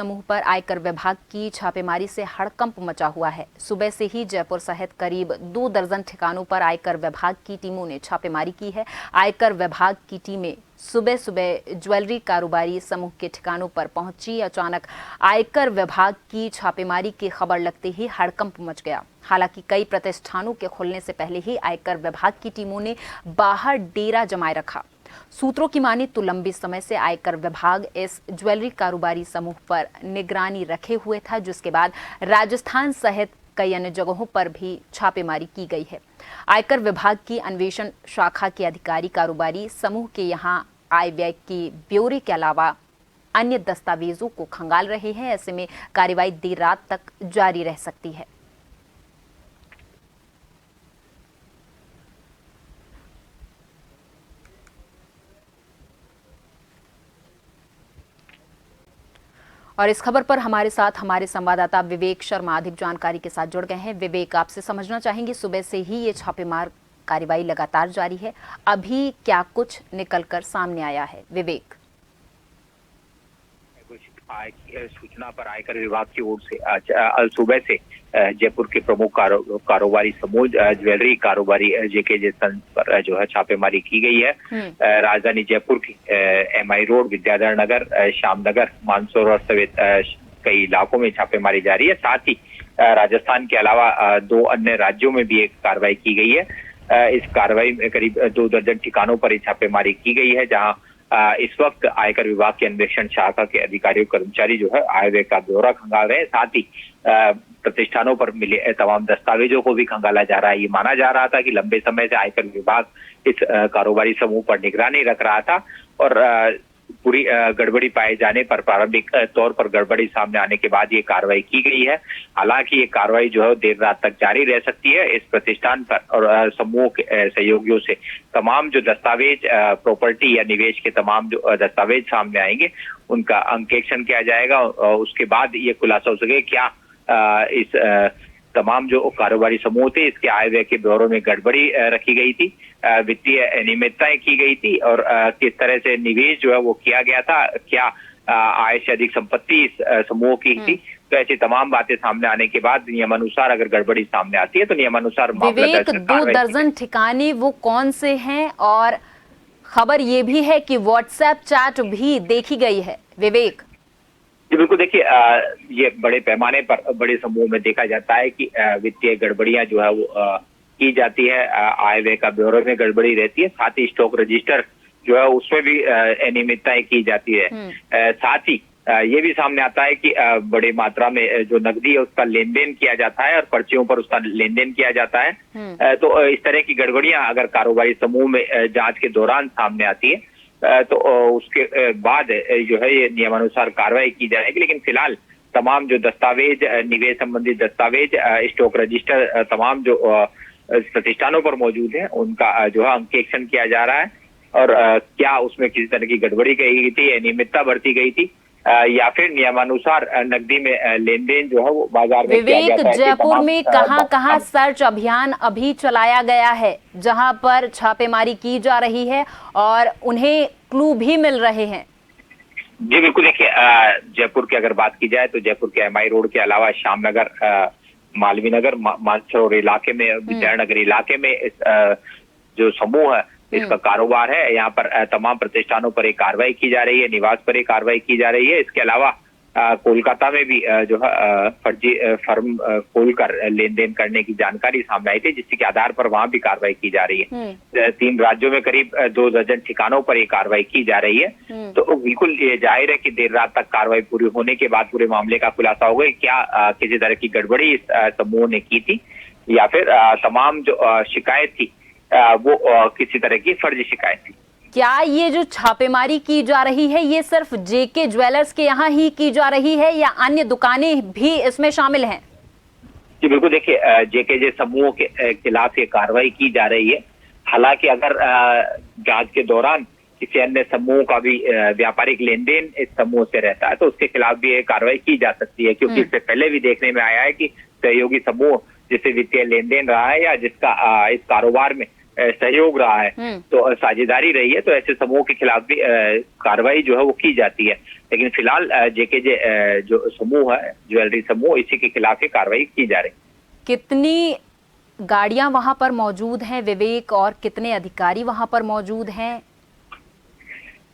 समूह पर आयकर विभाग की छापेमारी से हड़कंप मचा हुआ है। सुबह से ही जयपुर सहित करीब 2 दर्जन ठिकानों पर आयकर विभाग की टीमों ने छापेमारी की है। आयकर विभाग की टीमें सुबह सुबह ज्वेलरी कारोबारी समूह के ठिकानों पर पहुंची। अचानक आयकर विभाग की छापेमारी की खबर लगते ही हड़कंप मच गया। हालांकि कई प्रतिष्ठानों के खुलने से पहले ही आयकर विभाग की टीमों ने बाहर डेरा जमाए रखा। सूत्रों की माने तो लंबे समय से आयकर विभाग इस ज्वेलरी कारोबारी समूह पर निगरानी रखे हुए था, जिसके बाद राजस्थान सहित कई अन्य जगहों पर भी छापेमारी की गई है। आयकर विभाग की अन्वेषण शाखा के अधिकारी कारोबारी समूह के यहां आय व्यय के ब्यौरे के अलावा अन्य दस्तावेजों को खंगाल रहे हैं। ऐसे में कार्रवाई देर रात तक जारी रह सकती है। और इस खबर पर हमारे साथ हमारे संवाददाता विवेक शर्मा अधिक जानकारी के साथ जुड़ गए हैं। विवेक, आपसे समझना चाहेंगे, सुबह से ही ये छापेमार कार्रवाई लगातार जारी है, अभी क्या कुछ निकलकर सामने आया है? विवेक, सूचना पर आयकर विभाग की ओर से आज सुबह से जयपुर के प्रमुख कारोबारी समूह ज्वेलरी कारोबारी जेके सन्स पर जो है छापेमारी की गई है। राजधानी जयपुर की MI रोड, विद्याधर नगर, श्याम नगर, मानसरोवर समेत कई इलाकों में छापेमारी जारी है। साथ ही राजस्थान के अलावा 2 अन्य राज्यों में भी एक कार्रवाई की गई है। इस कार्रवाई में करीब 2 दर्जन ठिकानों पर छापेमारी की गई है, जहां इस वक्त आयकर विभाग के अन्वेषण शाखा के अधिकारी कर्मचारी जो है आय व्यय का ब्यौरा खंगाल रहे हैं। साथ ही प्रतिष्ठानों पर मिले तमाम दस्तावेजों को भी खंगाला जा रहा है। ये माना जा रहा था कि लंबे समय से आयकर विभाग इस कारोबारी समूह पर निगरानी रख रहा था और पूरी गड़बड़ी पाए जाने पर, प्रारंभिक तौर पर गड़बड़ी सामने आने के बाद ये कार्रवाई की गई है। हालांकि ये कार्रवाई जो है देर रात तक जारी रह सकती है। इस प्रतिष्ठान पर और समूह के सहयोगियों से तमाम जो दस्तावेज, प्रॉपर्टी या निवेश के तमाम जो दस्तावेज सामने आएंगे, उनका अंकेक्षण किया जाएगा और उसके बाद ये खुलासा हो सके क्या इस तमाम जो कारोबारी समूह थे इसके आय व्यय के ब्यौरों में गड़बड़ी रखी गई थी, वित्तीय अनियमितताएं की गई थी और किस तरह से निवेश जो है वो किया गया था, क्या आय से अधिक संपत्ति इस समूह की थी। तो ऐसी तमाम बातें सामने आने के बाद नियमानुसार अगर गड़बड़ी सामने आती है तो नियमानुसार विवेक, 2 दर्जन ठिकाने वो कौन से हैं? और खबर ये भी है कि व्हाट्सएप चैट भी देखी गई है। विवेक जी बिल्कुल, देखिए ये बड़े पैमाने पर बड़े समूह में देखा जाता है कि वित्तीय गड़बड़ियां जो है वो की जाती है, आय व्यय का ब्यौरे में गड़बड़ी रहती है। साथ ही स्टॉक रजिस्टर जो है उसमें भी अनियमितताएं की जाती है। साथ ही ये भी सामने आता है कि बड़ी मात्रा में जो नकदी है उसका लेन देन किया जाता है और पर्चियों पर उसका लेन देन किया जाता है। तो इस तरह की गड़बड़ियां अगर कारोबारी समूह में जांच के दौरान सामने आती है तो उसके बाद जो है ये नियमानुसार कार्रवाई की जाएगी। लेकिन फिलहाल तमाम जो दस्तावेज, निवेश संबंधी दस्तावेज, स्टॉक रजिस्टर तमाम जो प्रतिष्ठानों पर मौजूद है उनका जो है अंकेक्षण किया जा रहा है और क्या उसमें किसी तरह की गड़बड़ी की गई थी, अनियमितता बरती गई थी या फिर नियमानुसार नकदी में लेन देन जो है वो बाजार में किया जाता है। विवेक, जयपुर में कहां सर्च अभियान अभी चलाया गया है जहां पर छापेमारी की जा रही है और उन्हें क्लू भी मिल रहे हैं? जी बिल्कुल, देखिए जयपुर की अगर बात की जाए तो जयपुर के MI रोड के अलावा श्याम नगर, मालवीय नगर, मानसरोवर इलाके में, विद्यानगर इलाके में इस जो समूह है इसका कारोबार है, यहाँ पर तमाम प्रतिष्ठानों पर एक कार्रवाई की जा रही है, निवास पर एक कार्रवाई की जा रही है। इसके अलावा कोलकाता में भी जो है फर्जी फर्म खोलकर लेन देन करने की जानकारी सामने आई थी, जिसके आधार पर वहां भी कार्रवाई की जा रही है। 3 राज्यों में करीब 2 दर्जन ठिकानों पर ये कार्रवाई की जा रही है। तो बिल्कुल ये जाहिर है कि देर रात तक कार्रवाई पूरी होने के बाद पूरे मामले का खुलासा होगा कि क्या किसी तरह की गड़बड़ी इस समूह ने की थी या फिर तमाम जो शिकायत थी वो किसी तरह की फर्जी शिकायत थी। क्या ये जो छापेमारी की जा रही है ये सिर्फ जेके ज्वेलर्स के यहाँ ही की जा रही है या अन्य दुकानें भी इसमें शामिल हैं? जी बिल्कुल, देखिए जेके समूह के खिलाफ ये कार्रवाई की जा रही है। हालांकि अगर जांच के दौरान किसी अन्य समूह का भी व्यापारिक लेन देन इस समूह से रहता है तो उसके खिलाफ भी ये कार्रवाई की जा सकती है, क्योंकि इससे पहले भी देखने में आया है कि सहयोगी समूह जिससे वित्तीय लेन देन रहा है या जिसका इस कारोबार में सहयोग रहा है, तो साझेदारी रही है, तो ऐसे समूह के खिलाफ भी कार्रवाई जो है वो की जाती है। लेकिन फिलहाल जेकेजे जो समूह है, ज्वेलरी समूह, इसी के खिलाफ ही कार्रवाई की जा रही है। कितनी गाड़ियां वहां पर मौजूद हैं विवेक, और कितने अधिकारी वहां पर मौजूद हैं?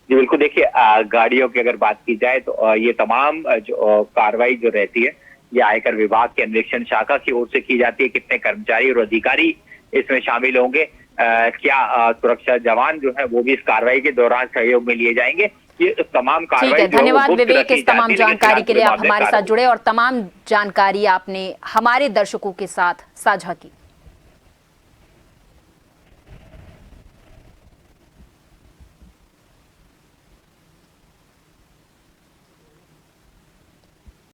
जी बिल्कुल, देखिए गाड़ियों की अगर बात की जाए तो ये तमाम जो कार्रवाई जो रहती है, ये आयकर विभाग के अन्वेषण शाखा की ओर से की जाती है। कितने कर्मचारी और अधिकारी इसमें शामिल होंगे, क्या सुरक्षा जवान जो है वो भी इस कार्रवाई के दौरान सहयोग में लिए जाएंगे, ये तमाम कार्रवाई। ठीक है, धन्यवाद विवेक इस तमाम जानकारी के लिए। आप हमारे साथ जुड़े और तमाम जानकारी आपने हमारे दर्शकों के साथ साझा की।